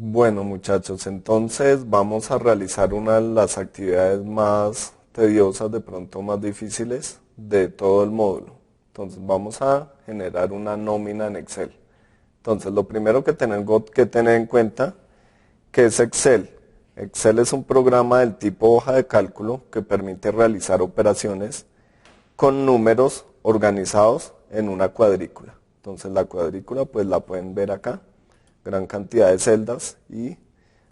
Bueno, muchachos, entonces vamos a realizar una de las actividades más tediosas, de pronto más difíciles de todo el módulo. Entonces vamos a generar una nómina en Excel. Entonces lo primero que tengo que tener en cuenta que es Excel. Excel es un programa del tipo hoja de cálculo que permite realizar operaciones con números organizados en una cuadrícula. Entonces la cuadrícula pues la pueden ver acá, gran cantidad de celdas y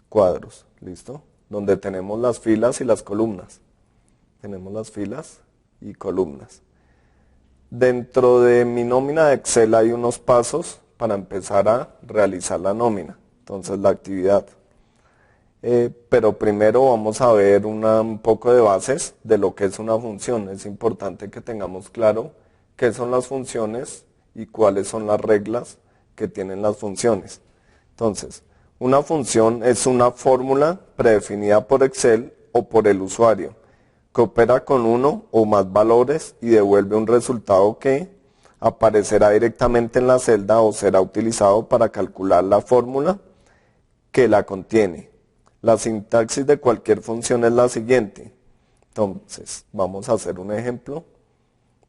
cuadros, ¿listo? Donde tenemos las filas y las columnas. Tenemos las filas y columnas. Dentro de mi nómina de Excel hay unos pasos para empezar a realizar la nómina, entonces la actividad. Pero primero vamos a ver un poco de bases de lo que es una función. Es importante que tengamos claro qué son las funciones y cuáles son las reglas que tienen las funciones. Entonces, una función es una fórmula predefinida por Excel o por el usuario, que opera con uno o más valores y devuelve un resultado que aparecerá directamente en la celda o será utilizado para calcular la fórmula que la contiene. La sintaxis de cualquier función es la siguiente. Entonces, vamos a hacer un ejemplo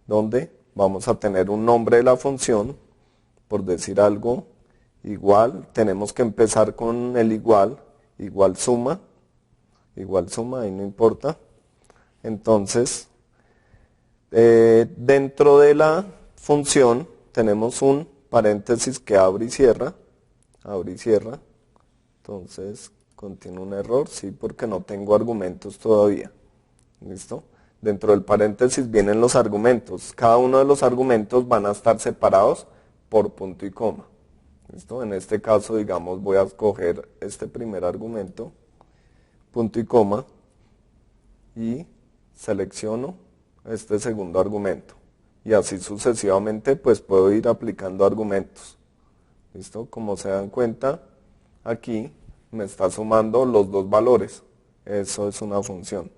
donde vamos a tener un nombre de la función, por decir algo, igual, tenemos que empezar con el igual suma, ahí no importa. Entonces, dentro de la función tenemos un paréntesis que abre y cierra, entonces contiene un error, sí, porque no tengo argumentos todavía, ¿listo? Dentro del paréntesis vienen los argumentos, cada uno de los argumentos van a estar separados por punto y coma, ¿listo? En este caso, digamos, voy a escoger este primer argumento, punto y coma, y selecciono este segundo argumento. Y así sucesivamente, pues puedo ir aplicando argumentos. ¿Listo? Como se dan cuenta, aquí me está sumando los dos valores. Eso es una función.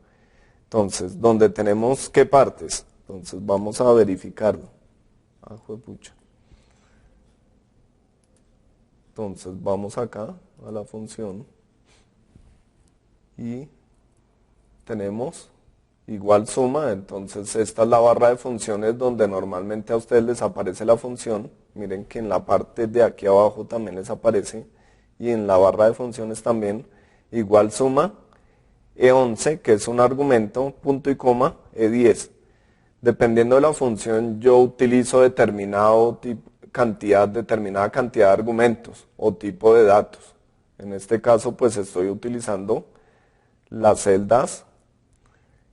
Entonces, ¿dónde tenemos qué partes? Entonces, vamos a verificarlo. Ah, juepucha. Entonces, vamos acá a la función y tenemos igual suma. Entonces esta es la barra de funciones donde normalmente a ustedes les aparece la función. Miren que en la parte de aquí abajo también les aparece, y en la barra de funciones también, igual suma E11, que es un argumento, punto y coma, E10. Dependiendo de la función yo utilizo determinada cantidad de argumentos o tipo de datos. En este caso pues estoy utilizando las celdas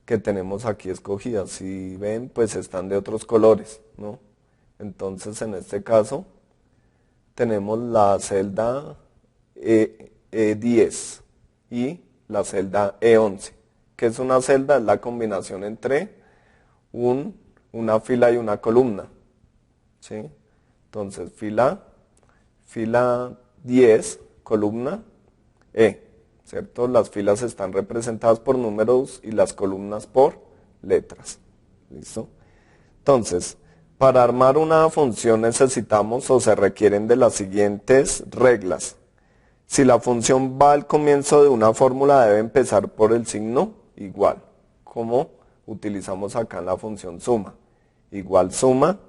que tenemos aquí escogidas. Si ven, pues están de otros colores, ¿no? Entonces, en este caso, tenemos la celda E10 y la celda E11. ¿Qué es una celda? Es la combinación entre una fila y una columna, ¿sí? Entonces, fila 10, columna E. ¿Cierto? Las filas están representadas por números y las columnas por letras. ¿Listo? Entonces, para armar una función necesitamos o se requieren de las siguientes reglas. Si la función va al comienzo de una fórmula, debe empezar por el signo igual, como utilizamos acá en la función suma. Igual suma,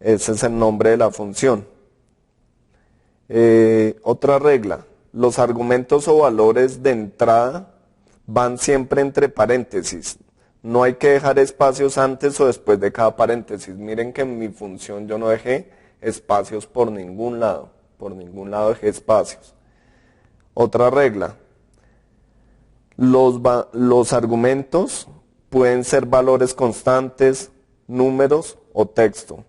ese es el nombre de la función. Otra regla. Los argumentos o valores de entrada van siempre entre paréntesis. No hay que dejar espacios antes o después de cada paréntesis. Miren que en mi función yo no dejé espacios por ningún lado. Por ningún lado dejé espacios. Otra regla. Los argumentos pueden ser valores constantes, números o texto,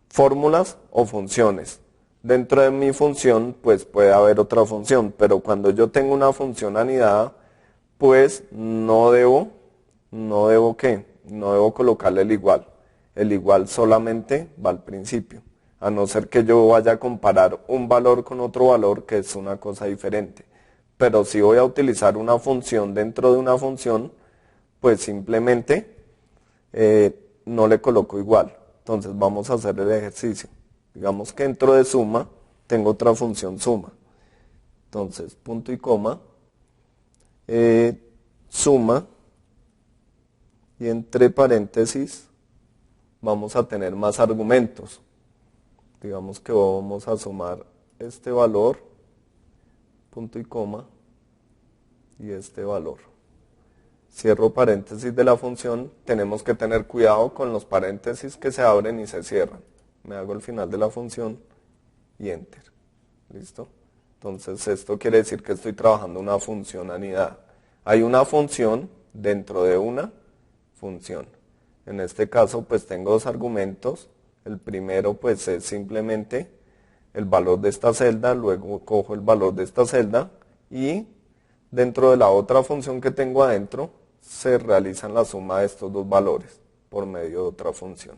fórmulas o funciones. Dentro de mi función, pues puede haber otra función, pero cuando yo tengo una función anidada, pues no debo colocarle el igual. El igual solamente va al principio, a no ser que yo vaya a comparar un valor con otro valor, que es una cosa diferente. Pero si voy a utilizar una función dentro de una función, pues simplemente no le coloco igual. Entonces vamos a hacer el ejercicio. Digamos que dentro de suma tengo otra función suma. Entonces, punto y coma, suma, y entre paréntesis vamos a tener más argumentos. Digamos que vamos a sumar este valor, punto y coma, y este valor. Cierro paréntesis de la función. Tenemos que tener cuidado con los paréntesis que se abren y se cierran. Me hago el final de la función y enter. ¿Listo? Entonces esto quiere decir que estoy trabajando una funcionalidad. Hay una función dentro de una función. En este caso pues tengo dos argumentos. El primero pues es simplemente el valor de esta celda, luego cojo el valor de esta celda y dentro de la otra función que tengo adentro se realizan la suma de estos dos valores por medio de otra función.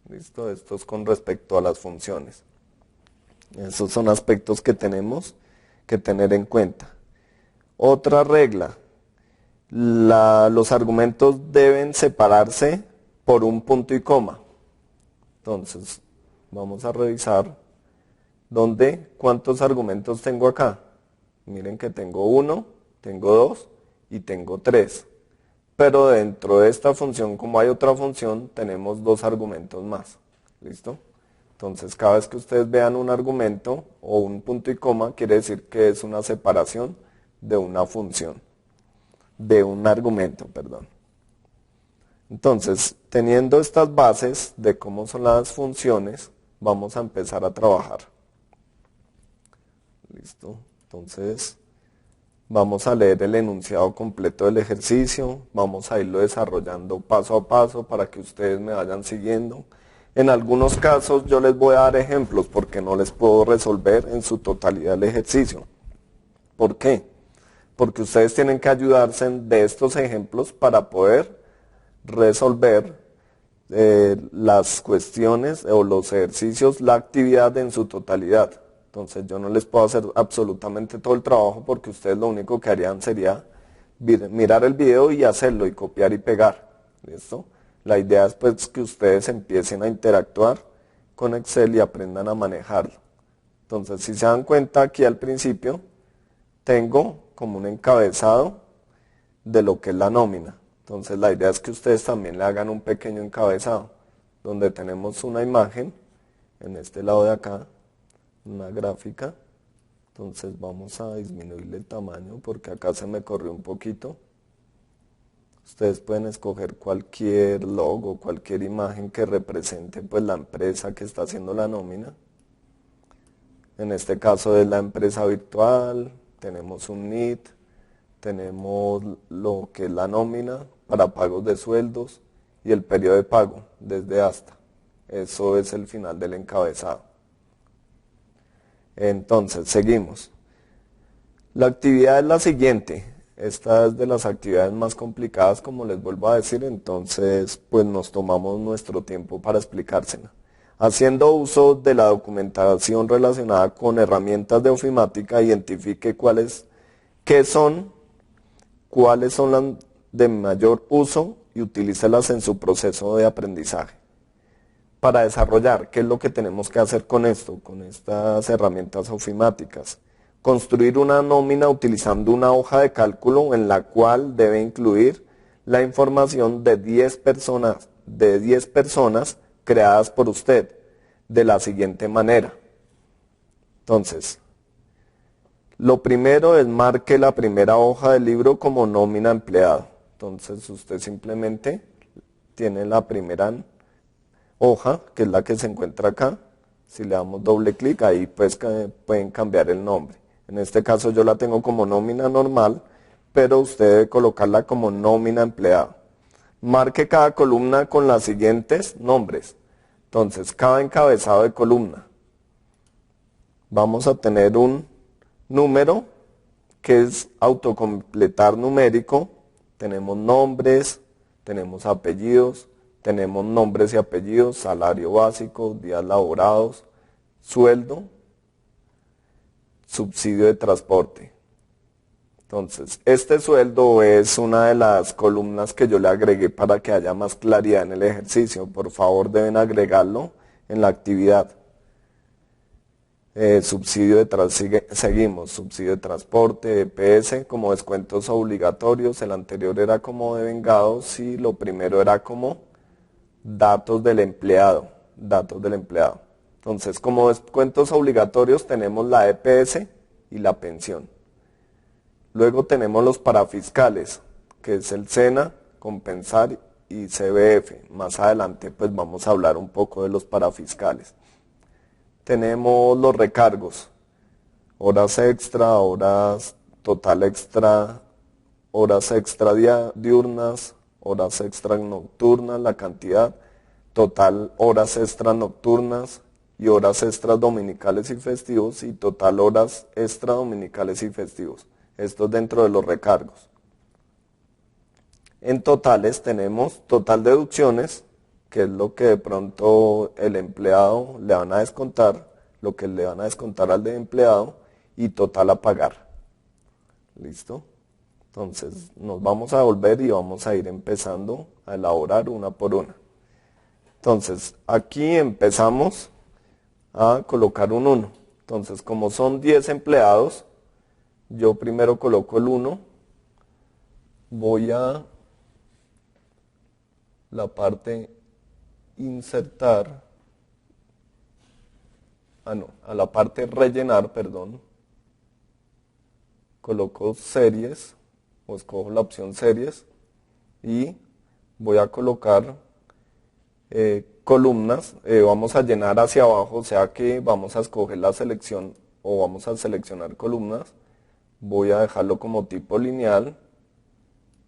¿Listo? Esto es con respecto a las funciones. Esos son aspectos que tenemos que tener en cuenta. Otra regla, los argumentos deben separarse por un punto y coma. Entonces, vamos a revisar cuántos argumentos tengo acá. Miren que tengo 1, tengo 2 y tengo 3. Pero dentro de esta función, como hay otra función, tenemos 2 argumentos más. ¿Listo? Entonces, cada vez que ustedes vean un argumento o un punto y coma, quiere decir que es una separación de una función. De un argumento, perdón. Entonces, teniendo estas bases de cómo son las funciones, vamos a empezar a trabajar. ¿Listo? Entonces, vamos a leer el enunciado completo del ejercicio, vamos a irlo desarrollando paso a paso para que ustedes me vayan siguiendo. En algunos casos yo les voy a dar ejemplos porque no les puedo resolver en su totalidad el ejercicio. ¿Por qué? Porque ustedes tienen que ayudarse de estos ejemplos para poder resolver las cuestiones o los ejercicios, la actividad en su totalidad. Entonces yo no les puedo hacer absolutamente todo el trabajo porque ustedes lo único que harían sería mirar el video y hacerlo y copiar y pegar. ¿Listo? La idea es pues que ustedes empiecen a interactuar con Excel y aprendan a manejarlo. Entonces si se dan cuenta aquí al principio tengo como un encabezado de lo que es la nómina. Entonces la idea es que ustedes también le hagan un pequeño encabezado donde tenemos una imagen en este lado de acá, una gráfica. Entonces vamos a disminuirle el tamaño porque acá se me corrió un poquito. Ustedes pueden escoger cualquier logo, cualquier imagen que represente pues la empresa que está haciendo la nómina. En este caso es la empresa virtual, tenemos un NIT, tenemos lo que es la nómina para pagos de sueldos y el periodo de pago desde hasta. Eso es el final del encabezado. Entonces, seguimos. La actividad es la siguiente. Esta es de las actividades más complicadas, como les vuelvo a decir, entonces pues nos tomamos nuestro tiempo para explicársela. Haciendo uso de la documentación relacionada con herramientas de ofimática, identifique cuáles son las de mayor uso y utilícelas en su proceso de aprendizaje. Para desarrollar, ¿qué es lo que tenemos que hacer con esto, con estas herramientas ofimáticas? Construir una nómina utilizando una hoja de cálculo en la cual debe incluir la información de 10 personas creadas por usted de la siguiente manera. Entonces, lo primero es marque la primera hoja del libro como nómina empleado. Entonces usted simplemente tiene la primera hoja, que es la que se encuentra acá. Si le damos doble clic, ahí pues pueden cambiar el nombre. En este caso yo la tengo como nómina normal, pero usted debe colocarla como nómina empleado. Marque cada columna con los siguientes nombres. Entonces, cada encabezado de columna. Vamos a tener un número que es autocompletar numérico. Tenemos nombres, tenemos apellidos, tenemos nombres y apellidos, salario básico, días laborados, sueldo, subsidio de transporte. Entonces, este sueldo es una de las columnas que yo le agregué para que haya más claridad en el ejercicio. Por favor, deben agregarlo en la actividad. Subsidio de seguimos, subsidio de transporte, EPS, como descuentos obligatorios. El anterior era como de vengados y lo primero era como datos del empleado, datos del empleado. Entonces, como descuentos obligatorios tenemos la EPS y la pensión. Luego tenemos los parafiscales, que es el SENA, Compensar y CBF. Más adelante pues vamos a hablar un poco de los parafiscales. Tenemos los recargos, horas extra, horas total extra, horas extra diurnas, horas extra nocturnas, la cantidad, total horas extra nocturnas y horas extras dominicales y festivos y total horas extra dominicales y festivos. Esto es dentro de los recargos. En totales tenemos total deducciones, que es lo que de pronto el empleado le van a descontar, lo que le van a descontar al de empleado, y total a pagar. ¿Listo? Entonces nos vamos a volver y vamos a ir empezando a elaborar una por una. Entonces aquí empezamos a colocar un 1. Entonces como son 10 empleados, yo primero coloco el 1, voy a la parte insertar, a la parte rellenar, perdón, coloco series, o escojo la opción series, y voy a colocar columnas, vamos a llenar hacia abajo, o sea que vamos a escoger la selección, o vamos a seleccionar columnas, voy a dejarlo como tipo lineal,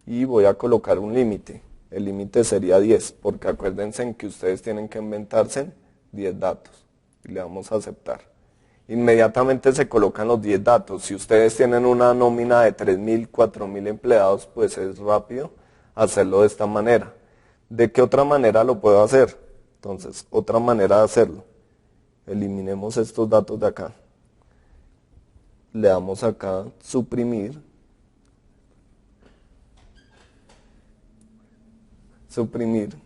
y voy a colocar un límite. El límite sería 10, porque acuérdense en que ustedes tienen que inventarse 10 datos. Y le damos a aceptar. Inmediatamente se colocan los 10 datos. Si ustedes tienen una nómina de 3.000, 4.000 empleados, pues es rápido hacerlo de esta manera. ¿De qué otra manera lo puedo hacer? Entonces, otra manera de hacerlo. Eliminemos estos datos de acá. Le damos acá suprimir. Suprimir.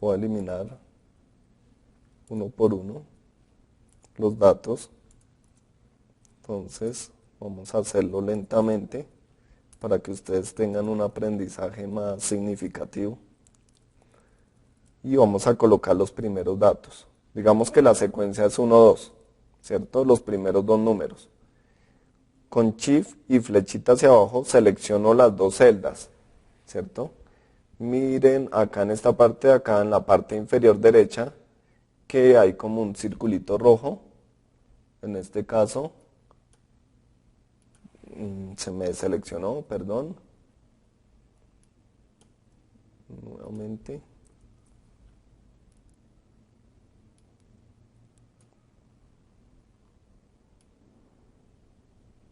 Voy a eliminar uno por uno los datos. Entonces vamos a hacerlo lentamente para que ustedes tengan un aprendizaje más significativo. Y vamos a colocar los primeros datos. Digamos que la secuencia es 1, 2, ¿cierto? Los primeros dos números. Con Shift y flechita hacia abajo selecciono las dos celdas, ¿cierto? Miren acá en esta parte de acá, en la parte inferior derecha, que hay como un circulito rojo. En este caso, se me seleccionó, perdón. Nuevamente.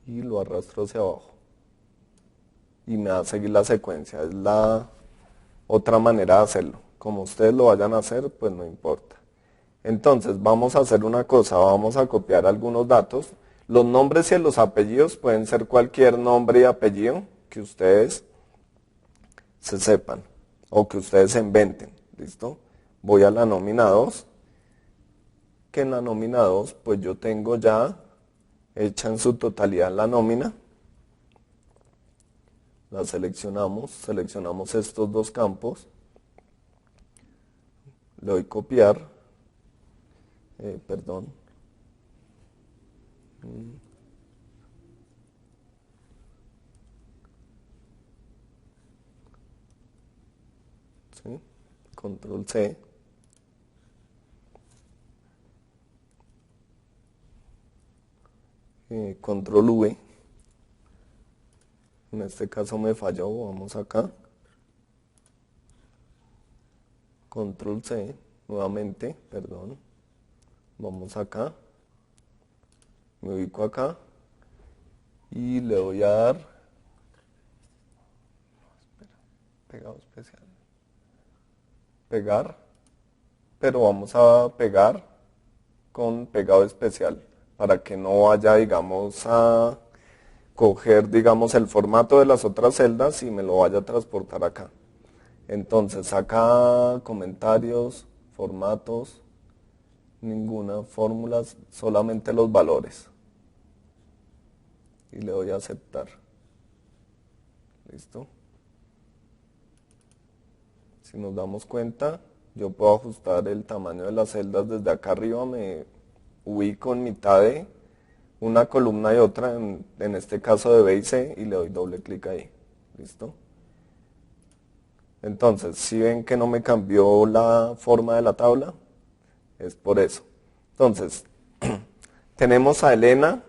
Y lo arrastro hacia abajo. Y me va a seguir la secuencia. Es la otra manera de hacerlo. Como ustedes lo vayan a hacer, pues no importa. Entonces vamos a hacer una cosa. Vamos a copiar algunos datos. Los nombres y los apellidos pueden ser cualquier nombre y apellido que ustedes se sepan o que ustedes se inventen. ¿Listo? Voy a la nómina 2. Que en la nómina 2 pues yo tengo ya hecha en su totalidad la nómina. La seleccionamos estos dos campos, le doy copiar, perdón, ¿sí? Control C, Control V, en este caso me falló, vamos acá, Control C, nuevamente, perdón, vamos acá, me ubico acá y le voy a dar, pegado especial, pegar, pero vamos a pegar con pegado especial para que no vaya, digamos, a coger, digamos, el formato de las otras celdas y me lo vaya a transportar acá. Entonces acá comentarios, formatos, ninguna, fórmulas, solamente los valores. Y le doy a aceptar. ¿Listo? Si nos damos cuenta, yo puedo ajustar el tamaño de las celdas desde acá arriba, me ubico en mitad de una columna y otra, en este caso de B y C, y le doy doble clic ahí. ¿Listo? Entonces, si ven que no me cambió la forma de la tabla, es por eso. Entonces, tenemos a Elena,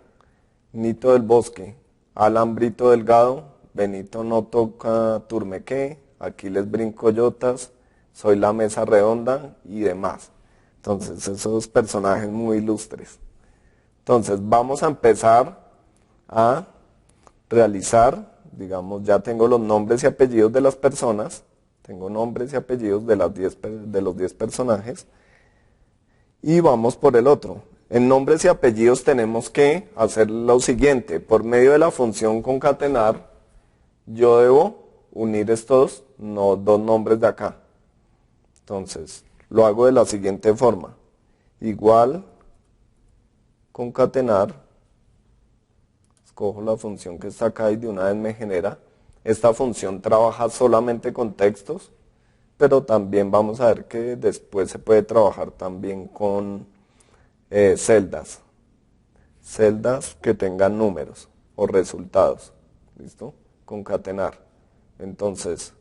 Nito del Bosque, Alan Brito Delgado, Benito no toca turmequé, Aquiles Brincoyotas, Soy la Mesa Redonda y demás. Entonces, esos personajes muy ilustres. Entonces, vamos a empezar a realizar, digamos, ya tengo los nombres y apellidos de las personas, tengo nombres y apellidos de los 10 personajes, y vamos por el otro. En nombres y apellidos tenemos que hacer lo siguiente. Por medio de la función concatenar, yo debo unir estos dos nombres de acá. Entonces, lo hago de la siguiente forma. Igual, concatenar, escojo la función que está acá y de una vez me genera. Esta función trabaja solamente con textos, pero también vamos a ver que después se puede trabajar también con celdas. Celdas que tengan números o resultados. ¿Listo? Concatenar. Entonces,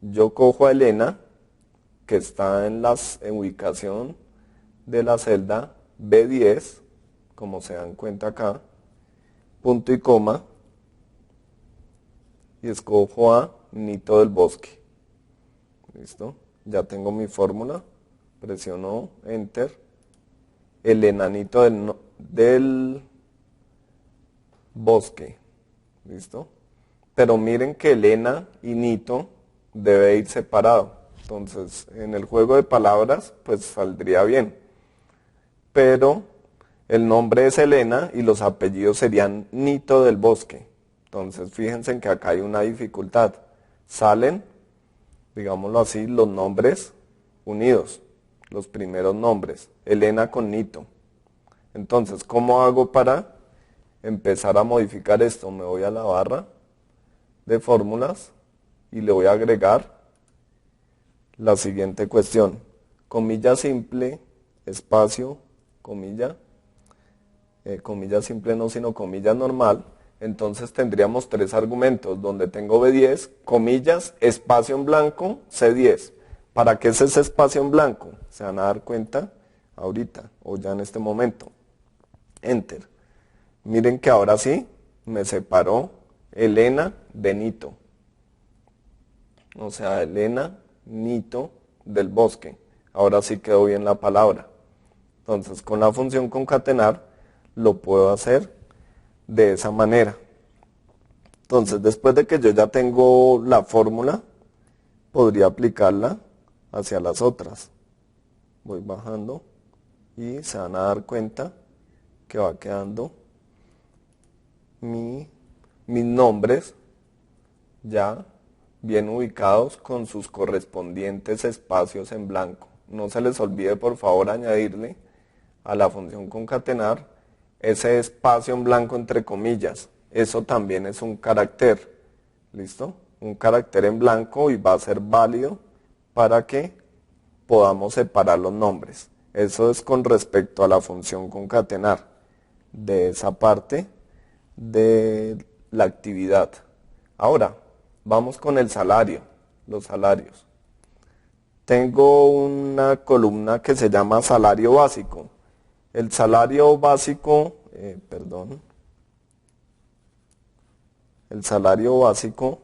yo cojo a Elena, que está en la ubicación de la celda B10, como se dan cuenta acá, punto y coma, y escojo a Nito del Bosque. ¿Listo? Ya tengo mi fórmula, presiono Enter, el enanito del bosque. ¿Listo? Pero miren que Elena y Nito debe ir separado. Entonces, en el juego de palabras, pues saldría bien. Pero el nombre es Elena y los apellidos serían Nito del Bosque. Entonces, fíjense en que acá hay una dificultad. Salen, digámoslo así, los nombres unidos, los primeros nombres, Elena con Nito. Entonces, ¿cómo hago para empezar a modificar esto? Me voy a la barra de fórmulas y le voy a agregar la siguiente cuestión. Comilla simple, espacio, comilla, comilla simple no, sino comilla normal. Entonces tendríamos tres argumentos, donde tengo B10, comillas, espacio en blanco, C10. ¿Para qué es ese espacio en blanco? Se van a dar cuenta ahorita, o ya en este momento. Enter. Miren que ahora sí, me separó Elena de Nito. O sea, Elena, Nito del Bosque. Ahora sí quedó bien la palabra. Entonces, con la función concatenar, lo puedo hacer de esa manera. Entonces, después de que yo ya tengo la fórmula, podría aplicarla hacia las otras. Voy bajando y se van a dar cuenta que va quedando mis nombres ya bien ubicados con sus correspondientes espacios en blanco. No se les olvide por favor añadirle a la función concatenar ese espacio en blanco entre comillas. Eso también es un carácter, ¿listo? Un carácter en blanco y va a ser válido para que podamos separar los nombres. Eso es con respecto a la función concatenar de esa parte de la actividad. Ahora, vamos con el salario, los salarios. Tengo una columna que se llama salario básico. El salario básico, el salario básico,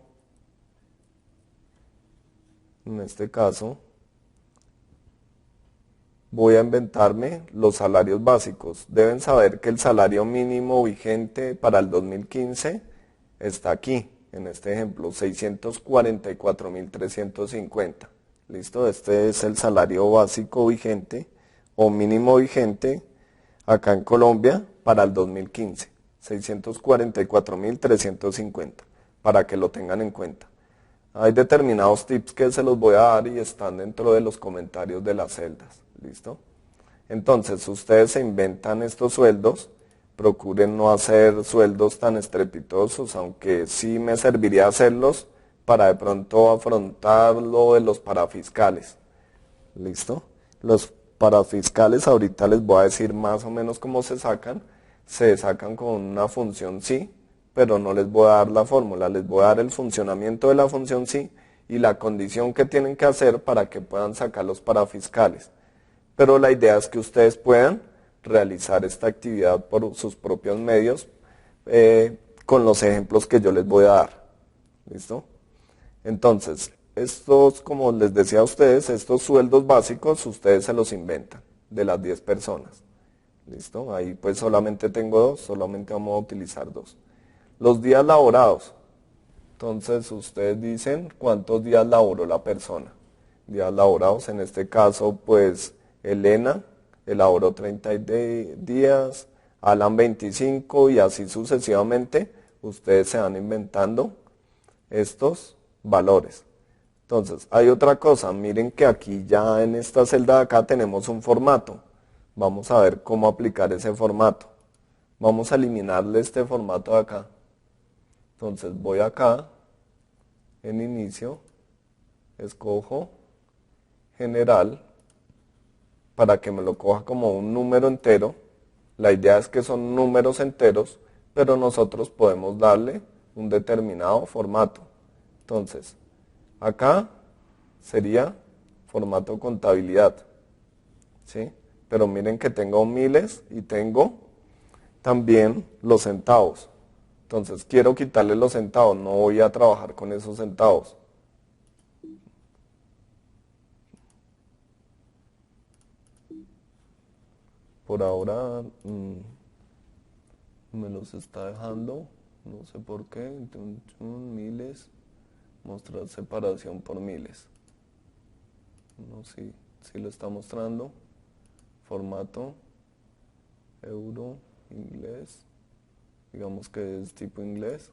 en este caso, voy a inventarme los salarios básicos. Deben saber que el salario mínimo vigente para el 2015 está aquí, en este ejemplo, 644.350. ¿Listo? Este es el salario básico vigente o mínimo vigente acá en Colombia para el 2015. 644.350, para que lo tengan en cuenta. Hay determinados tips que se los voy a dar y están dentro de los comentarios de las celdas. ¿Listo? Entonces, ustedes se inventan estos sueldos, procuren no hacer sueldos tan estrepitosos, aunque sí me serviría hacerlos para de pronto afrontar lo de los parafiscales. ¿Listo? Los parafiscales ahorita les voy a decir más o menos cómo se sacan. Se sacan con una función sí, pero no les voy a dar la fórmula, les voy a dar el funcionamiento de la función sí y la condición que tienen que hacer para que puedan sacar los parafiscales. Pero la idea es que ustedes puedan realizar esta actividad por sus propios medios con los ejemplos que yo les voy a dar. ¿Listo? Entonces, estos, como les decía a ustedes, estos sueldos básicos ustedes se los inventan de las 10 personas. ¿Listo? Ahí pues solamente tengo 2, solamente vamos a utilizar 2. Los días laborados. Entonces ustedes dicen cuántos días laboró la persona. Días laborados, en este caso pues Elena elaboró 30 días, Alan 25 y así sucesivamente. Ustedes se van inventando estos valores. Entonces hay otra cosa, miren que aquí ya en esta celda de acá tenemos un formato. Vamos a ver cómo aplicar ese formato. Vamos a eliminarle este formato de acá. Entonces voy acá, en inicio, escojo general, para que me lo coja como un número entero. La idea es que son números enteros, pero nosotros podemos darle un determinado formato. Entonces, acá sería formato contabilidad, ¿sí? Pero miren que tengo miles y tengo también los centavos. Entonces quiero quitarle los centavos, no voy a trabajar con esos centavos. Por ahora me los está dejando, no sé por qué, miles, mostrar separación por miles. No, sí lo está mostrando. Formato, euro, inglés, digamos que es tipo inglés,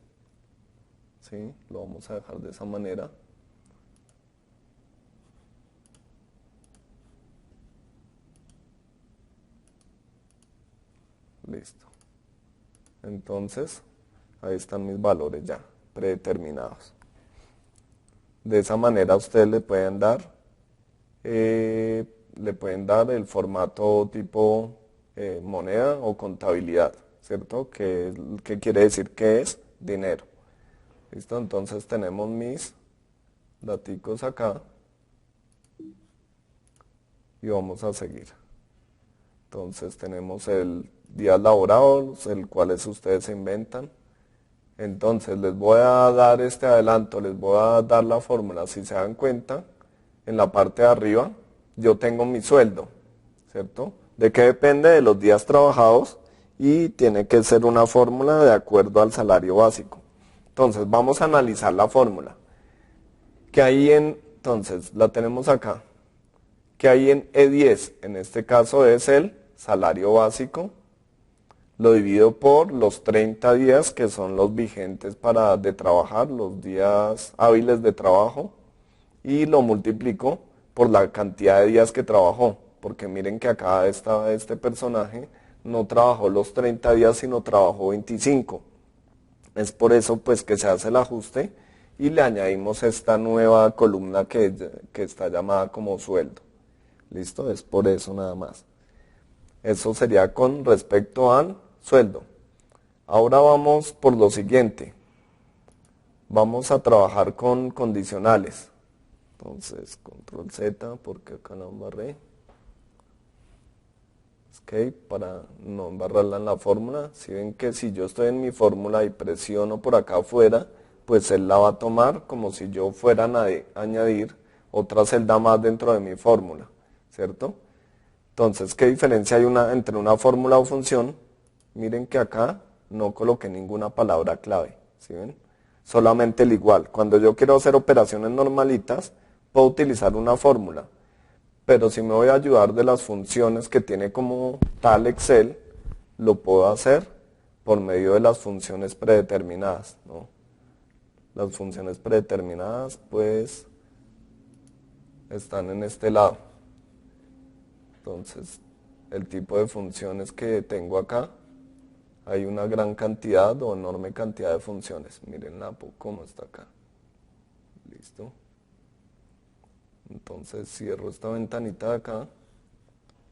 ¿sí? Lo vamos a dejar de esa manera. Listo. Entonces, ahí están mis valores ya predeterminados. De esa manera ustedes le pueden dar el formato tipo moneda o contabilidad, ¿cierto? Que quiere decir que es dinero. ¿Listo? Entonces tenemos mis daticos acá y vamos a seguir. Entonces tenemos el días laborados, el cual ustedes se inventan. Entonces les voy a dar este adelanto, les voy a dar la fórmula. Si se dan cuenta, en la parte de arriba yo tengo mi sueldo, ¿cierto? ¿De qué depende? De los días trabajados y tiene que ser una fórmula de acuerdo al salario básico. Entonces vamos a analizar la fórmula. ¿Qué hay entonces, la tenemos acá. ¿Qué hay en E10? En este caso es el salario básico. Lo divido por los 30 días que son los vigentes de trabajar, los días hábiles de trabajo, y lo multiplico por la cantidad de días que trabajó, porque miren que acá este personaje no trabajó los 30 días, sino trabajó 25. Es por eso pues que se hace el ajuste y le añadimos esta nueva columna que está llamada como sueldo. ¿Listo? Es por eso nada más. Eso sería con respecto al sueldo. Ahora vamos por lo siguiente. Vamos a trabajar con condicionales. Entonces, control Z, porque acá no embarré. Escape, para no embarrarla en la fórmula. Si ven que si yo estoy en mi fórmula y presiono por acá afuera, pues él la va a tomar como si yo fuera a añadir otra celda más dentro de mi fórmula, ¿cierto? Entonces, ¿qué diferencia hay entre una fórmula o función? Miren que acá no coloqué ninguna palabra clave, ¿sí ven? Solamente el igual. Cuando yo quiero hacer operaciones normalitas, puedo utilizar una fórmula, pero si me voy a ayudar de las funciones que tiene como tal Excel, lo puedo hacer por medio de las funciones predeterminadas, ¿no? Las funciones predeterminadas pues están en este lado. Entonces, el tipo de funciones que tengo acá, hay una gran cantidad o enorme cantidad de funciones. Miren cómo está acá. Listo. Entonces cierro esta ventanita de acá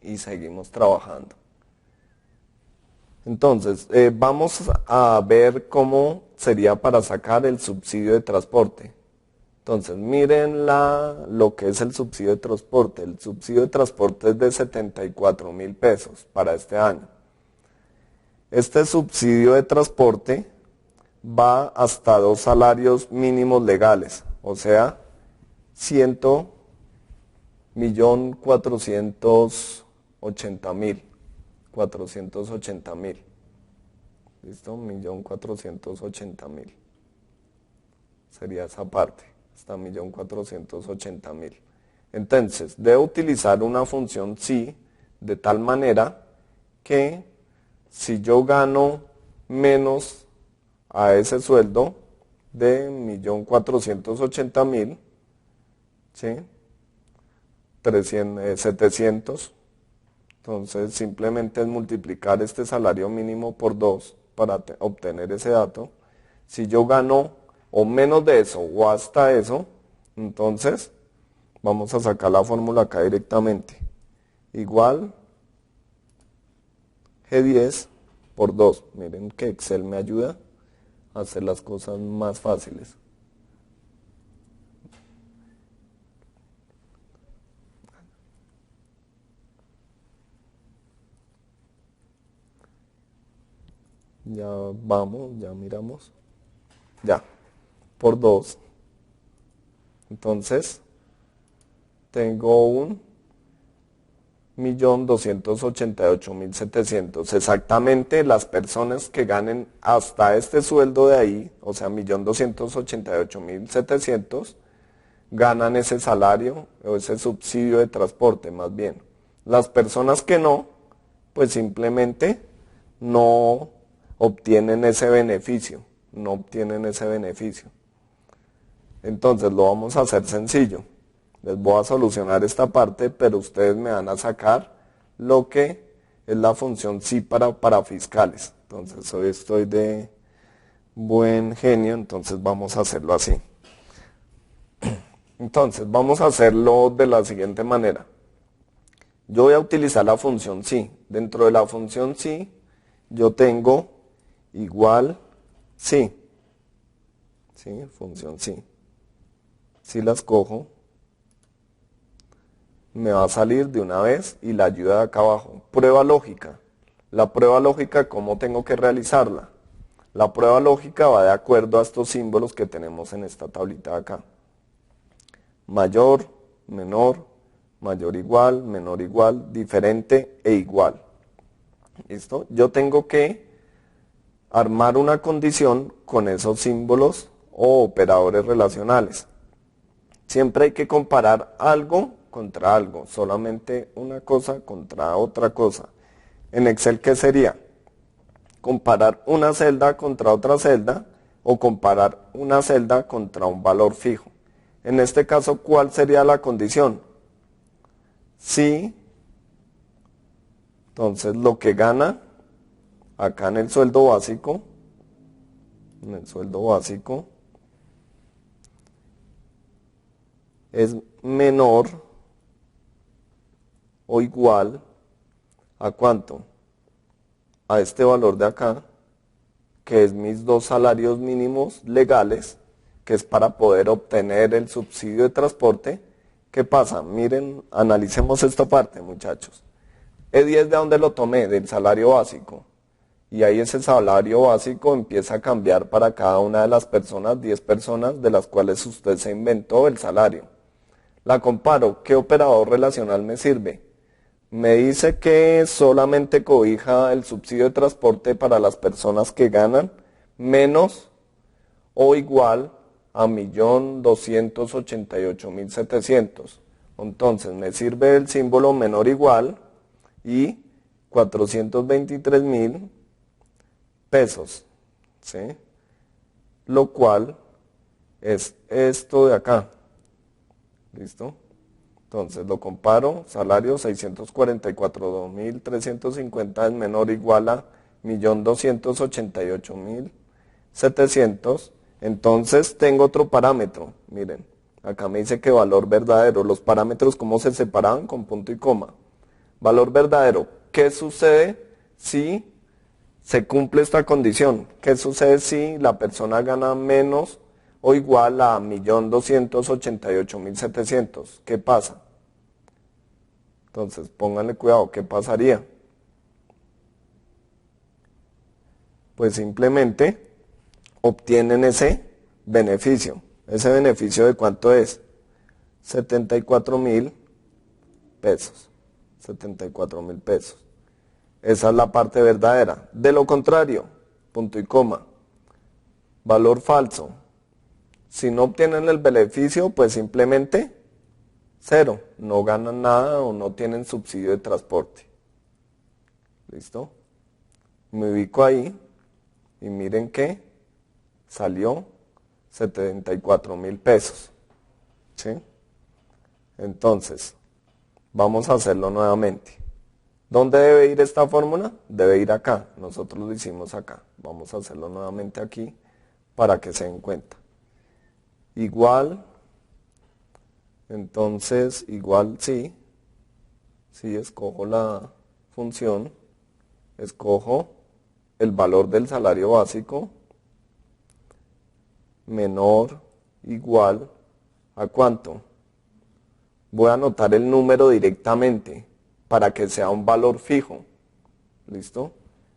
y seguimos trabajando. Entonces, vamos a ver cómo sería para sacar el subsidio de transporte. Entonces, miren lo que es el subsidio de transporte. El subsidio de transporte es de 74.000 pesos para este año. Este subsidio de transporte va hasta 2 salarios mínimos legales, o sea, 1.480.000. ¿Listo? 1.480.000. Sería esa parte, hasta 1.480.000. Entonces, debo utilizar una función sí de tal manera que si yo gano menos a ese sueldo de 1.480.000, ¿sí? 700, entonces simplemente es multiplicar este salario mínimo por 2 para obtener ese dato. Si yo gano o menos de eso o hasta eso, entonces vamos a sacar la fórmula acá directamente. Igual G10 por 2. Miren que Excel me ayuda a hacer las cosas más fáciles. Ya vamos, ya miramos. Ya, por 2. Entonces, tengo 1.288.700. Exactamente las personas que ganen hasta este sueldo de ahí, o sea, 1.288.700, ganan ese salario o ese subsidio de transporte más bien. Las personas que no, pues simplemente no obtienen ese beneficio, no obtienen ese beneficio. Entonces lo vamos a hacer sencillo. Les voy a solucionar esta parte, pero ustedes me van a sacar lo que es la función sí para fiscales. Entonces hoy estoy de buen genio, entonces vamos a hacerlo así. Entonces vamos a hacerlo de la siguiente manera. Yo voy a utilizar la función sí. Dentro de la función sí, yo tengo igual sí. ¿Sí? Función sí. Si las cojo, me va a salir de una vez y la ayuda de acá abajo. Prueba lógica. La prueba lógica, ¿cómo tengo que realizarla? La prueba lógica va de acuerdo a estos símbolos que tenemos en esta tablita de acá. Mayor, menor, mayor igual, menor igual, diferente e igual. ¿Listo? Yo tengo que armar una condición con esos símbolos o operadores relacionales. Siempre hay que comparar algo contra algo, solamente una cosa contra otra cosa. En Excel, ¿qué sería? Comparar una celda contra otra celda o comparar una celda contra un valor fijo. En este caso, ¿cuál sería la condición? Sí, entonces lo que gana acá en el sueldo básico, es menor o igual a ¿cuánto? A este valor de acá, que es mis 2 salarios mínimos legales, que es para poder obtener el subsidio de transporte. ¿Qué pasa? Miren, analicemos esta parte, muchachos. E10, ¿de dónde lo tomé? Del salario básico. Y ahí ese salario básico empieza a cambiar para cada una de las personas, 10 personas de las cuales usted se inventó el salario. La comparo, ¿qué operador relacional me sirve? Me dice que solamente cobija el subsidio de transporte para las personas que ganan menos o igual a 1.288.700. Entonces me sirve el símbolo menor o igual y 423.000 pesos, ¿sí? Lo cual es esto de acá. ¿Listo? Entonces lo comparo, salario 644.350 es menor o igual a 1.288.700. Entonces tengo otro parámetro, miren, acá me dice que valor verdadero, los parámetros cómo se separaban con punto y coma. Valor verdadero, ¿qué sucede si se cumple esta condición? ¿Qué sucede si la persona gana menos o igual a 1.288.700? ¿Qué pasa? Entonces, pónganle cuidado, ¿qué pasaría? Pues simplemente obtienen ese beneficio. ¿Ese beneficio de cuánto es? 74.000 pesos. 74.000 pesos. Esa es la parte verdadera. De lo contrario, punto y coma. Valor falso. Si no obtienen el beneficio, pues simplemente cero. No ganan nada o no tienen subsidio de transporte. ¿Listo? Me ubico ahí y miren que salió 74.000 pesos. ¿Sí? Entonces, vamos a hacerlo nuevamente. ¿Dónde debe ir esta fórmula? Debe ir acá. Nosotros lo hicimos acá. Vamos a hacerlo nuevamente aquí para que se den cuenta. Igual, entonces, igual sí, escojo la función, escojo el valor del salario básico menor, igual, ¿a cuánto? Voy a anotar el número directamente para que sea un valor fijo. ¿Listo?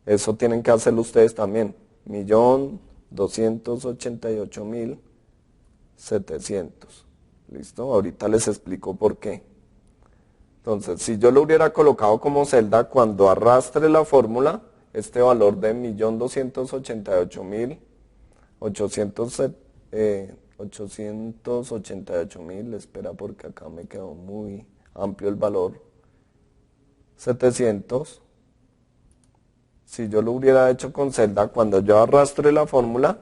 Eso tienen que hacerlo ustedes también. 1.288.700. ¿Listo? Ahorita les explico por qué. Entonces, si yo lo hubiera colocado como celda, cuando arrastre la fórmula, este valor de 1.288.888.000, espera porque acá me quedó muy amplio el valor, 700, si yo lo hubiera hecho con celda, cuando yo arrastre la fórmula,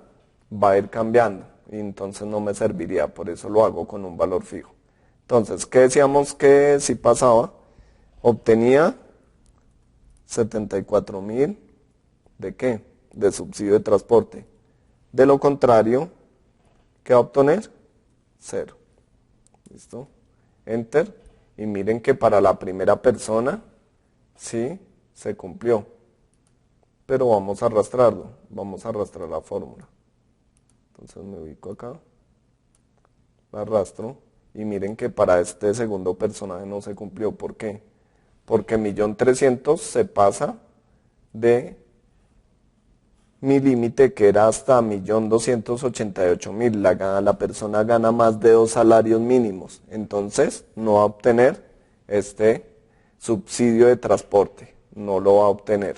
va a ir cambiando y entonces no me serviría, por eso lo hago con un valor fijo. Entonces, ¿qué decíamos que si pasaba? Obtenía 74.000, ¿de qué? De subsidio de transporte. De lo contrario, ¿qué va a obtener? 0. ¿Listo? Enter. Y miren que para la primera persona, sí, se cumplió. Pero vamos a arrastrarlo. Vamos a arrastrar la fórmula. Entonces me ubico acá. La arrastro. Y miren que para este segundo personaje no se cumplió. ¿Por qué? Porque 1.300.000 se pasa de mi límite, que era hasta 1.288.000. La persona gana más de 2 salarios mínimos. Entonces no va a obtener este subsidio de transporte. No lo va a obtener.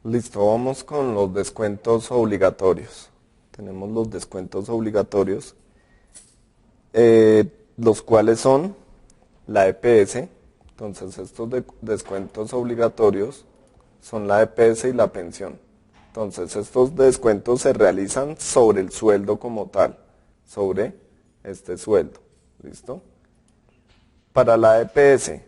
Listo, vamos con los descuentos obligatorios. Tenemos los descuentos obligatorios, los cuales son la EPS. Entonces estos descuentos obligatorios son la EPS y la pensión. Entonces estos descuentos se realizan sobre el sueldo como tal, sobre este sueldo. ¿Listo? Para la EPS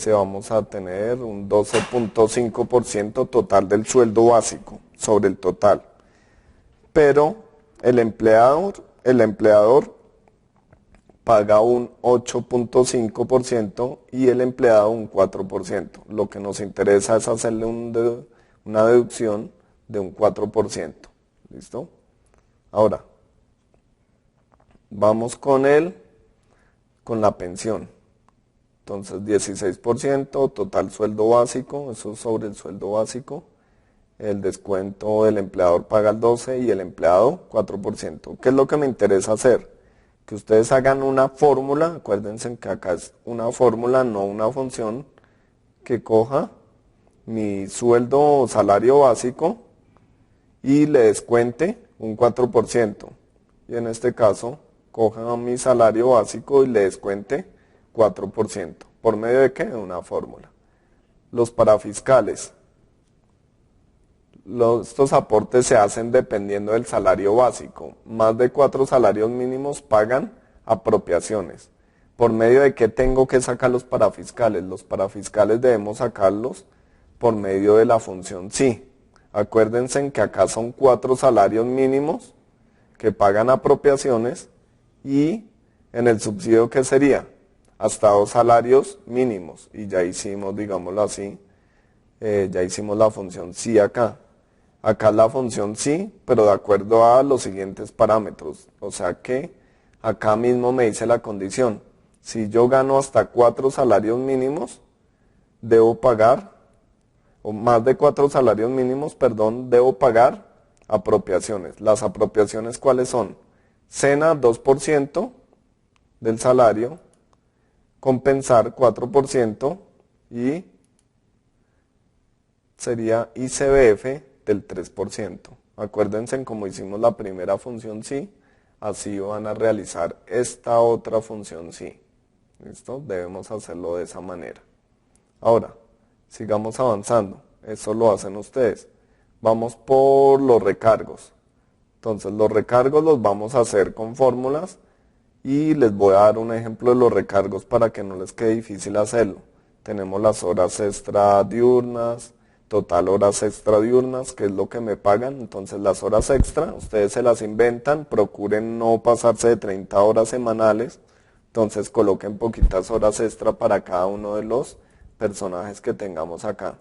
vamos a tener un 12.5% total del sueldo básico sobre el total. Pero el empleador paga un 8.5% y el empleado un 4%. Lo que nos interesa es hacerle una deducción de un 4%. ¿Listo? Ahora, vamos con la pensión. Entonces 16%, total sueldo básico, eso es sobre el sueldo básico. El descuento del empleador paga el 12% y el empleado 4%. ¿Qué es lo que me interesa hacer? Que ustedes hagan una fórmula, acuérdense que acá es una fórmula, no una función, que coja mi sueldo o salario básico y le descuente un 4%. Y en este caso, coja mi salario básico y le descuente 4%. ¿Por medio de qué? De una fórmula. Los parafiscales. Estos aportes se hacen dependiendo del salario básico. Más de 4 salarios mínimos pagan apropiaciones. ¿Por medio de qué tengo que sacar los parafiscales? Los parafiscales debemos sacarlos por medio de la función sí. Acuérdense que acá son 4 salarios mínimos que pagan apropiaciones y en el subsidio ¿qué sería? Hasta 2 salarios mínimos. Y ya hicimos, digámoslo así, ya hicimos la función sí acá. Acá la función sí, pero de acuerdo a los siguientes parámetros. O sea que acá mismo me dice la condición. Si yo gano hasta 4 salarios mínimos, debo pagar, o más de 4 salarios mínimos, perdón, debo pagar apropiaciones. ¿Las apropiaciones cuáles son? SENA 2% del salario, compensar 4% y sería ICBF del 3%. Acuérdense como hicimos la primera función sí, así van a realizar esta otra función sí. ¿Listo? Debemos hacerlo de esa manera. Ahora, sigamos avanzando. Eso lo hacen ustedes. Vamos por los recargos. Entonces, los recargos los vamos a hacer con fórmulas y les voy a dar un ejemplo de los recargos para que no les quede difícil hacerlo. Tenemos las horas extra diurnas, total horas extra diurnas, que es lo que me pagan. Entonces, las horas extra, ustedes se las inventan, procuren no pasarse de 30 horas semanales. Entonces coloquen poquitas horas extra para cada uno de los personajes que tengamos acá.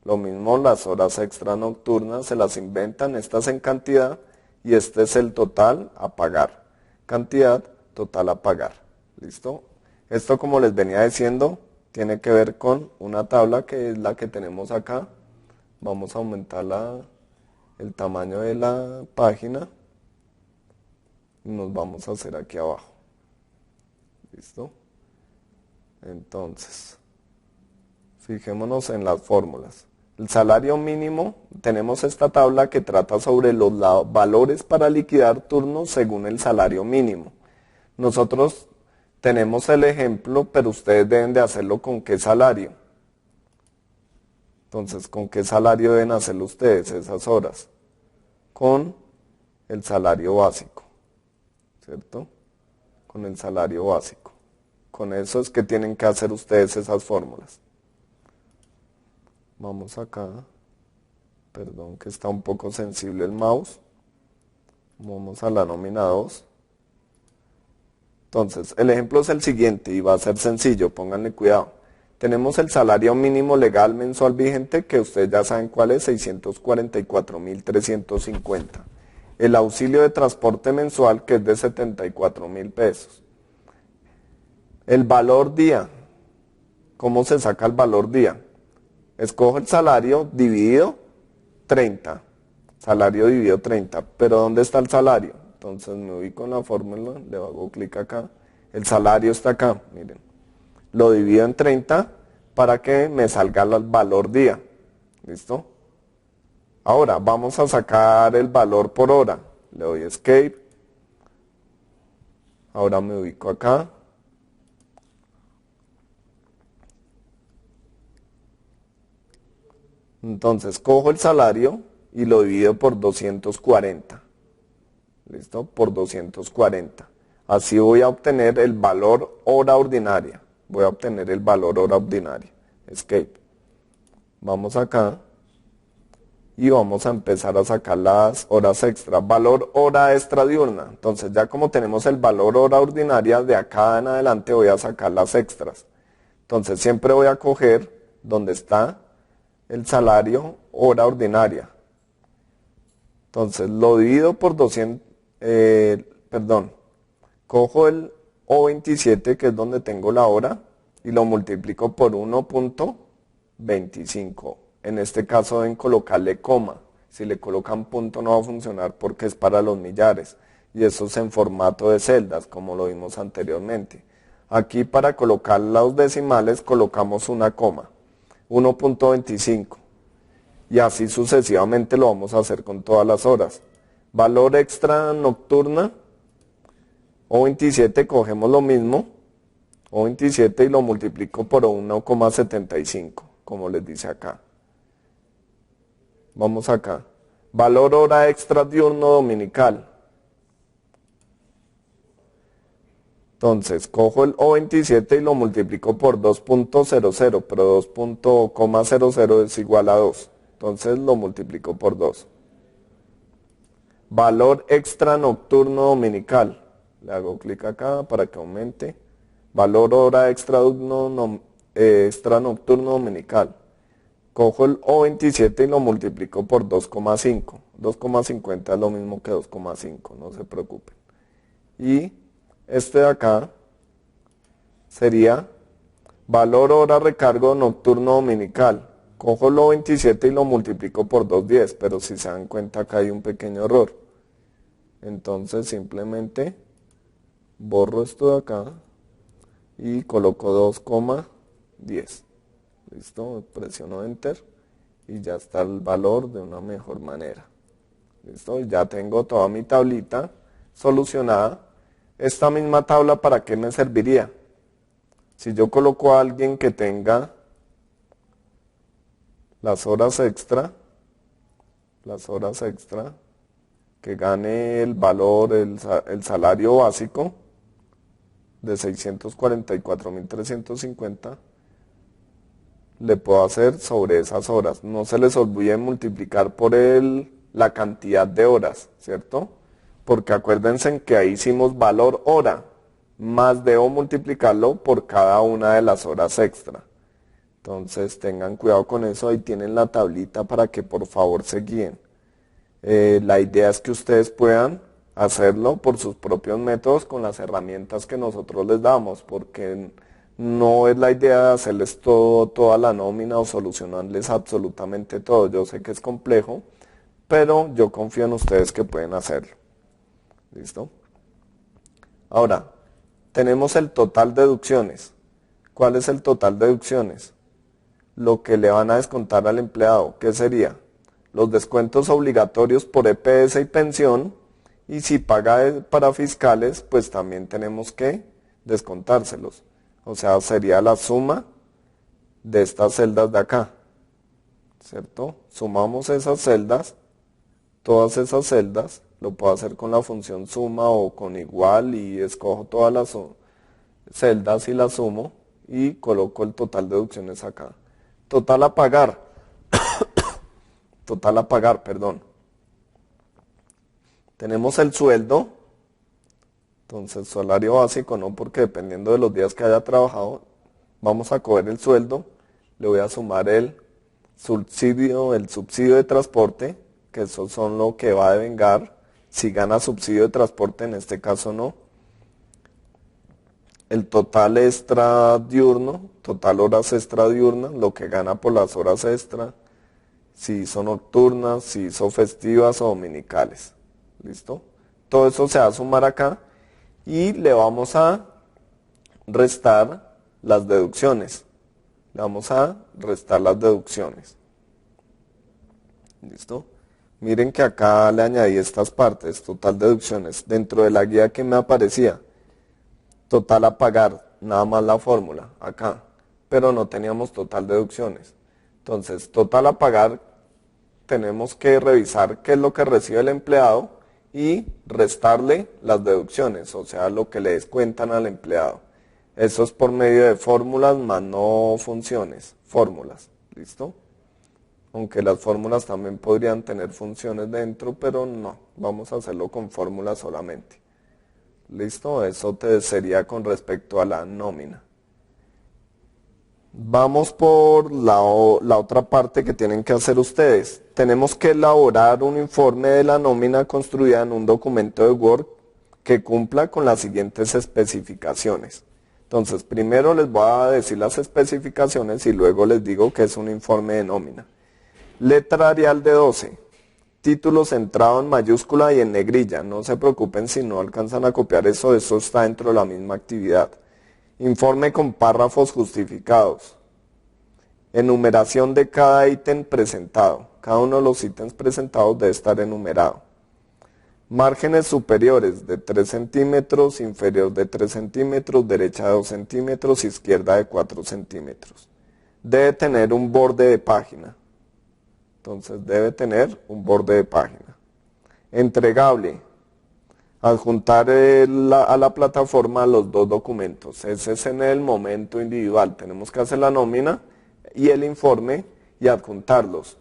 Lo mismo las horas extra nocturnas, se las inventan, estas en cantidad y este es el total a pagar. Cantidad, total a pagar. ¿Listo? Esto, como les venía diciendo, tiene que ver con una tabla que es la que tenemos acá. Vamos a aumentar el tamaño de la página y nos vamos a hacer aquí abajo. ¿Listo? Entonces, fijémonos en las fórmulas. El salario mínimo, tenemos esta tabla que trata sobre los valores para liquidar turnos según el salario mínimo. Nosotros tenemos el ejemplo, pero ustedes deben de hacerlo con qué salario. Entonces, ¿con qué salario deben hacerlo ustedes esas horas? Con el salario básico, ¿cierto? Con el salario básico. Con eso es que tienen que hacer ustedes esas fórmulas. Vamos acá. Perdón que está un poco sensible el mouse. Vamos a la nómina 2. Entonces, el ejemplo es el siguiente y va a ser sencillo, pónganle cuidado. Tenemos el salario mínimo legal mensual vigente, que ustedes ya saben cuál es, 644.350. El auxilio de transporte mensual, que es de 74.000 pesos. El valor día. ¿Cómo se saca el valor día? Escojo el salario dividido 30. Salario dividido 30. ¿Pero dónde está el salario? Entonces me ubico en la fórmula, le hago clic acá. El salario está acá, miren. Lo divido en 30 para que me salga el valor día. ¿Listo? Ahora vamos a sacar el valor por hora. Le doy Escape. Ahora me ubico acá. Entonces cojo el salario y lo divido por 240. ¿Listo? Por 240. Así voy a obtener el valor hora ordinaria. Voy a obtener el valor hora ordinaria. Escape. Vamos acá. Y vamos a empezar a sacar las horas extra. Valor hora extra diurna. Entonces ya como tenemos el valor hora ordinaria, de acá en adelante voy a sacar las extras. Entonces siempre voy a coger donde está el salario hora ordinaria. Entonces lo divido por 200, cojo el O27, que es donde tengo la hora, y lo multiplico por 1.25. En este caso deben colocarle coma. Si le colocan punto no va a funcionar porque es para los millares. Y eso es en formato de celdas, como lo vimos anteriormente. Aquí para colocar los decimales colocamos una coma. 1.25. Y así sucesivamente lo vamos a hacer con todas las horas. Valor extra nocturna, O27, cogemos lo mismo, O27 y lo multiplico por 1,75, como les dice acá. Vamos acá. Valor hora extra diurno dominical. Entonces, cojo el O27 y lo multiplico por 2.00, pero 2.00 es igual a 2. Entonces lo multiplico por 2. Valor extra nocturno dominical. Le hago clic acá para que aumente. Valor hora extra nocturno dominical. Cojo el O27 y lo multiplico por 2,5. 2,50 es lo mismo que 2,5, no se preocupen. Y este de acá sería valor hora recargo nocturno dominical. Cojo el O27 y lo multiplico por 2,10, pero si se dan cuenta acá hay un pequeño error. Entonces simplemente borro esto de acá y coloco 2,10. ¿Listo? Presiono Enter y ya está el valor de una mejor manera. ¿Listo? Ya tengo toda mi tablita solucionada. Esta misma tabla, ¿para qué me serviría? Si yo coloco a alguien que tenga las horas extra, que gane el valor, el salario básico de 644.350, le puedo hacer sobre esas horas. No se les olvide multiplicar por la cantidad de horas, ¿cierto? Porque acuérdense que ahí hicimos valor hora, más debo multiplicarlo por cada una de las horas extra. Entonces tengan cuidado con eso, ahí tienen la tablita para que por favor se guíen. La idea es que ustedes puedan hacerlo por sus propios métodos con las herramientas que nosotros les damos, porque no es la idea de hacerles toda la nómina o solucionarles absolutamente todo. Yo sé que es complejo, pero yo confío en ustedes que pueden hacerlo. ¿Listo? Ahora, tenemos el total de deducciones. ¿Cuál es el total de deducciones? Lo que le van a descontar al empleado. ¿Qué sería? Los descuentos obligatorios por EPS y pensión, y si paga para fiscales, pues también tenemos que descontárselos. O sea, sería la suma de estas celdas de acá, ¿cierto? Sumamos esas celdas, todas esas celdas, lo puedo hacer con la función suma o con igual y escojo todas las celdas y las sumo y coloco el total de deducciones acá. Total a pagar, perdón. Tenemos el sueldo, entonces salario básico no, porque dependiendo de los días que haya trabajado, vamos a coger el sueldo, le voy a sumar el subsidio de transporte, que eso son lo que va a devengar, si gana subsidio de transporte, en este caso no. El total extra diurno, total horas extra diurnas, lo que gana por las horas extra, si son nocturnas, si son festivas o dominicales. ¿Listo? Todo eso se va a sumar acá y le vamos a restar las deducciones. ¿Listo? Miren que acá le añadí estas partes, total deducciones, dentro de la guía que me aparecía. Total a pagar, nada más la fórmula, acá, pero no teníamos total deducciones. Entonces, total a pagar, tenemos que revisar qué es lo que recibe el empleado y restarle las deducciones, o sea, lo que le descuentan al empleado. Eso es por medio de fórmulas más no funciones, fórmulas, ¿listo? Aunque las fórmulas también podrían tener funciones dentro, pero no, vamos a hacerlo con fórmulas solamente. ¿Listo? Eso sería con respecto a la nómina. Vamos por la otra parte que tienen que hacer ustedes. Tenemos que elaborar un informe de la nómina construida en un documento de Word que cumpla con las siguientes especificaciones. Entonces, primero les voy a decir las especificaciones y luego les digo que es un informe de nómina. Letra Arial de 12. Título centrado en mayúscula y en negrilla. No se preocupen si no alcanzan a copiar eso está dentro de la misma actividad. Informe con párrafos justificados. Enumeración de cada ítem presentado. Cada uno de los ítems presentados debe estar enumerado. Márgenes superiores de 3 centímetros, inferior de 3 centímetros, derecha de 2 centímetros, izquierda de 4 centímetros. Debe tener un borde de página. Entonces debe tener un borde de página. Entregable. Adjuntar a la plataforma los dos documentos. Ese es en el momento individual. Tenemos que hacer la nómina y el informe y adjuntarlos.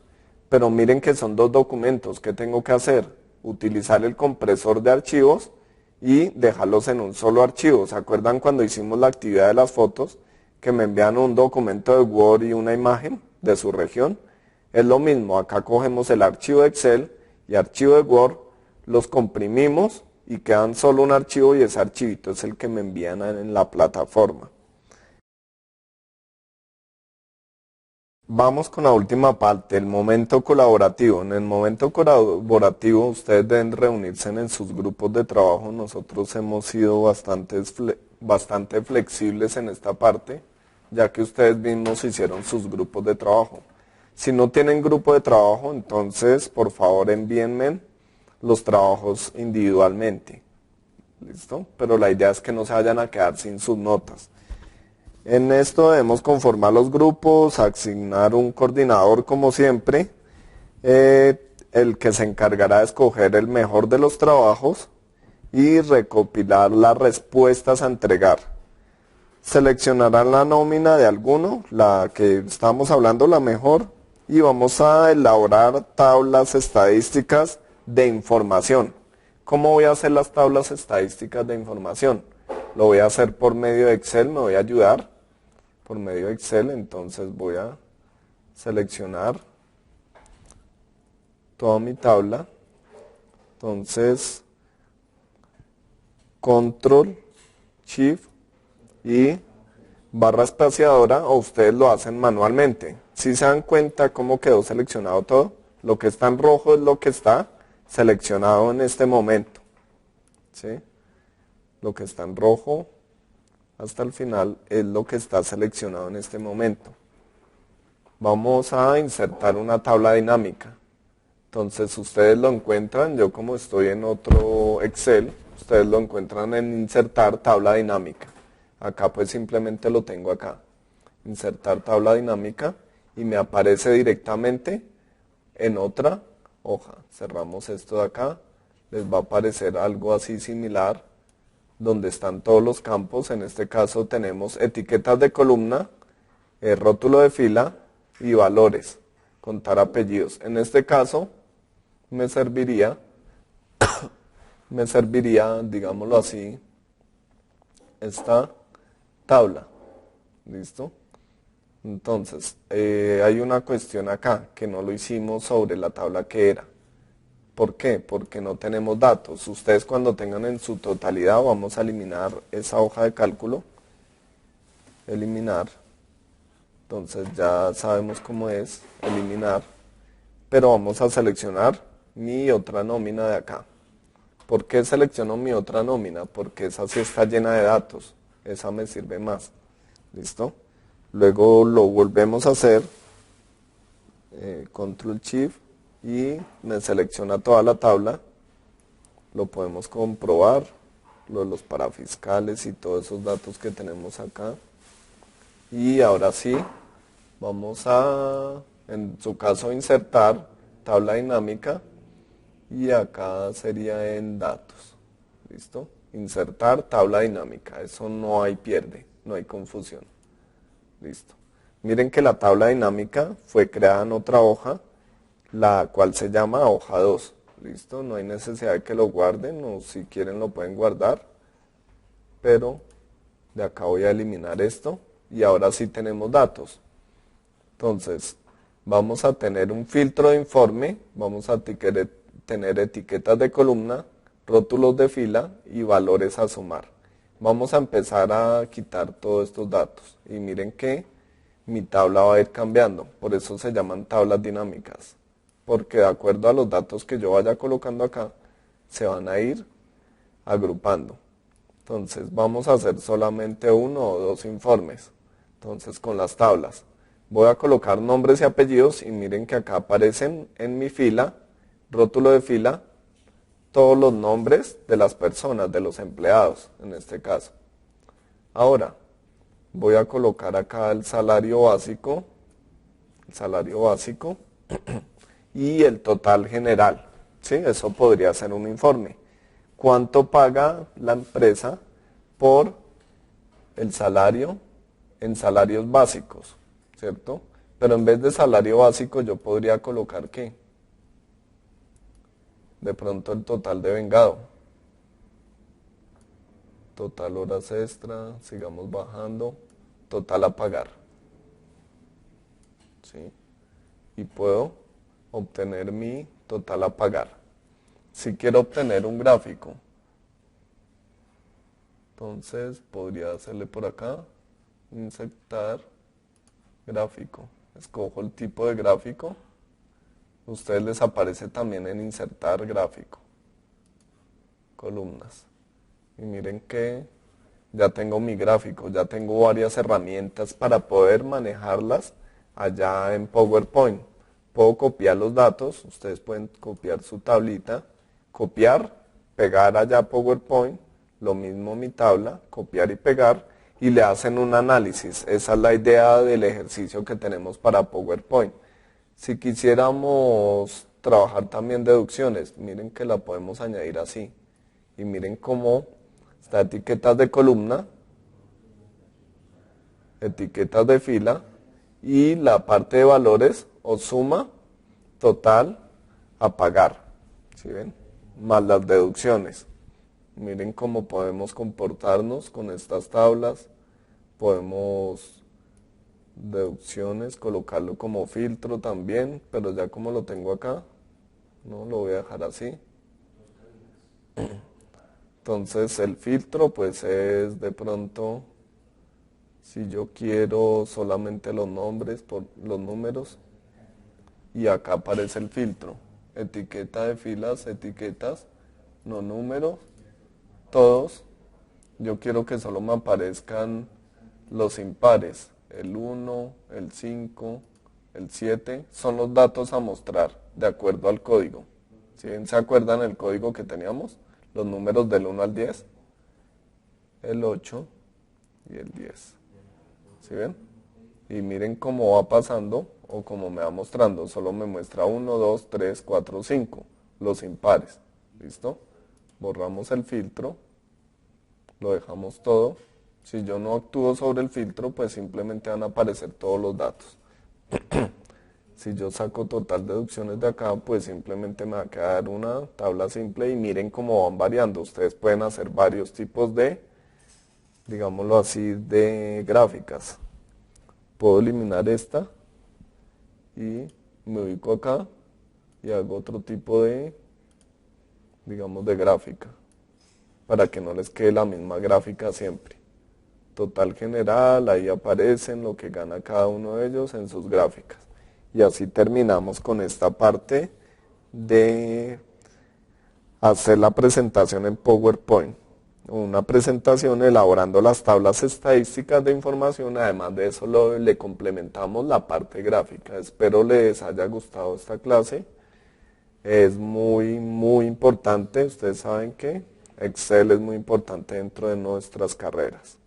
Pero miren que son dos documentos. ¿Qué tengo que hacer? Utilizar el compresor de archivos y dejarlos en un solo archivo. ¿Se acuerdan cuando hicimos la actividad de las fotos? Que me envían un documento de Word y una imagen de su región. Es lo mismo, acá cogemos el archivo de Excel y archivo de Word, los comprimimos y quedan solo un archivo y ese archivito es el que me envían en la plataforma. Vamos con la última parte, el momento colaborativo. En el momento colaborativo ustedes deben reunirse en sus grupos de trabajo. Nosotros hemos sido bastante flexibles en esta parte, ya que ustedes mismos hicieron sus grupos de trabajo. Si no tienen grupo de trabajo, entonces por favor envíenme los trabajos individualmente. ¿Listo? Pero la idea es que no se vayan a quedar sin sus notas. En esto debemos conformar los grupos, asignar un coordinador como siempre, el que se encargará de escoger el mejor de los trabajos y recopilar las respuestas a entregar. Seleccionarán la nómina de alguno, la que estamos hablando, la mejor, y vamos a elaborar tablas estadísticas de información. ¿Cómo voy a hacer las tablas estadísticas de información? Lo voy a hacer por medio de Excel, me voy a ayudar por medio de Excel, entonces voy a seleccionar toda mi tabla, entonces Control, Shift y barra espaciadora, o ustedes lo hacen manualmente. Si se dan cuenta cómo quedó seleccionado todo, lo que está en rojo es lo que está seleccionado en este momento, ¿sí? Lo que está en rojo hasta el final es lo que está seleccionado en este momento. Vamos a insertar una tabla dinámica. Entonces ustedes lo encuentran, yo como estoy en otro Excel, ustedes lo encuentran en insertar tabla dinámica. Acá pues simplemente lo tengo acá. Insertar tabla dinámica y me aparece directamente en otra hoja. Cerramos esto de acá, les va a aparecer algo así similar, donde están todos los campos. En este caso tenemos etiquetas de columna, rótulo de fila y valores, contar apellidos. En este caso me serviría, digámoslo así, esta tabla. ¿Listo? Entonces, hay una cuestión acá que no lo hicimos sobre la tabla que era. ¿Por qué? Porque no tenemos datos. Ustedes cuando tengan en su totalidad, vamos a eliminar esa hoja de cálculo. Eliminar. Entonces ya sabemos cómo es, eliminar. Pero vamos a seleccionar mi otra nómina de acá. ¿Por qué selecciono mi otra nómina? Porque esa sí está llena de datos. Esa me sirve más. ¿Listo? Luego lo volvemos a hacer. Control Shift. Y me selecciona toda la tabla, lo podemos comprobar, los parafiscales y todos esos datos que tenemos acá. Y ahora sí, vamos a, en su caso, insertar tabla dinámica y acá sería en datos. ¿Listo? Insertar tabla dinámica, eso no hay pierde, no hay confusión. Listo. Miren que la tabla dinámica fue creada en otra hoja, la cual se llama hoja 2, ¿listo? No hay necesidad de que lo guarden, o si quieren lo pueden guardar, pero de acá voy a eliminar esto, y ahora sí tenemos datos. Entonces, vamos a tener un filtro de informe, vamos a tener etiquetas de columna, rótulos de fila y valores a sumar. Vamos a empezar a quitar todos estos datos, y miren que mi tabla va a ir cambiando, por eso se llaman tablas dinámicas. Porque de acuerdo a los datos que yo vaya colocando acá, se van a ir agrupando. Entonces vamos a hacer solamente uno o dos informes. Entonces con las tablas Voy a colocar nombres y apellidos y miren que acá aparecen en mi fila, rótulo de fila, todos los nombres de las personas, de los empleados en este caso. Ahora, voy a colocar acá el salario básico y el total general. ¿Sí? Eso podría ser un informe. ¿Cuánto paga la empresa por el salario en salarios básicos? ¿Cierto? Pero en vez de salario básico yo podría colocar ¿qué? De pronto el total de vengado. Total horas extra, sigamos bajando. Total a pagar. ¿Sí? Y puedo obtener mi total a pagar. Si quiero obtener un gráfico, entonces podría hacerle por acá, insertar gráfico. Escojo el tipo de gráfico. A ustedes les aparece también en insertar gráfico. Columnas. Y miren que ya tengo mi gráfico, ya tengo varias herramientas para poder manejarlas allá en PowerPoint. Puedo copiar los datos, ustedes pueden copiar su tablita, copiar, pegar allá a PowerPoint, lo mismo mi tabla, copiar y pegar, y le hacen un análisis. Esa es la idea del ejercicio que tenemos para PowerPoint. Si quisiéramos trabajar también deducciones, miren que la podemos añadir así. Y miren cómo está etiquetas de columna, etiquetas de fila y la parte de valores o suma total a pagar. ¿Sí ven? Más las deducciones. Miren cómo podemos comportarnos con estas tablas. Podemos deducciones, colocarlo como filtro también, pero ya como lo tengo acá, no lo voy a dejar así. Entonces el filtro pues es de pronto, si yo quiero solamente los nombres por los números, y acá aparece el filtro, etiqueta de filas, etiquetas, no números, todos. Yo quiero que solo me aparezcan los impares, el 1, el 5, el 7, son los datos a mostrar de acuerdo al código. ¿Sí? ¿Se acuerdan el código que teníamos? Los números del 1 al 10, el 8 y el 10. ¿Sí ven? Y miren cómo va pasando o cómo me va mostrando. Solo me muestra 1, 2, 3, 4, 5, los impares. ¿Listo? Borramos el filtro, lo dejamos todo. Si yo no actúo sobre el filtro, pues simplemente van a aparecer todos los datos. Si yo saco total deducciones de acá, pues simplemente me va a quedar una tabla simple y miren cómo van variando. Ustedes pueden hacer varios tipos de, digámoslo así, de gráficas. Puedo eliminar esta y me ubico acá y hago otro tipo de, digamos, de gráfica, para que no les quede la misma gráfica siempre. Total general, ahí aparecen lo que gana cada uno de ellos en sus gráficas. Y así terminamos con esta parte de hacer la presentación en PowerPoint. Una presentación elaborando las tablas estadísticas de información, además de eso le complementamos la parte gráfica. Espero les haya gustado esta clase. Es muy importante, ustedes saben que Excel es muy importante dentro de nuestras carreras.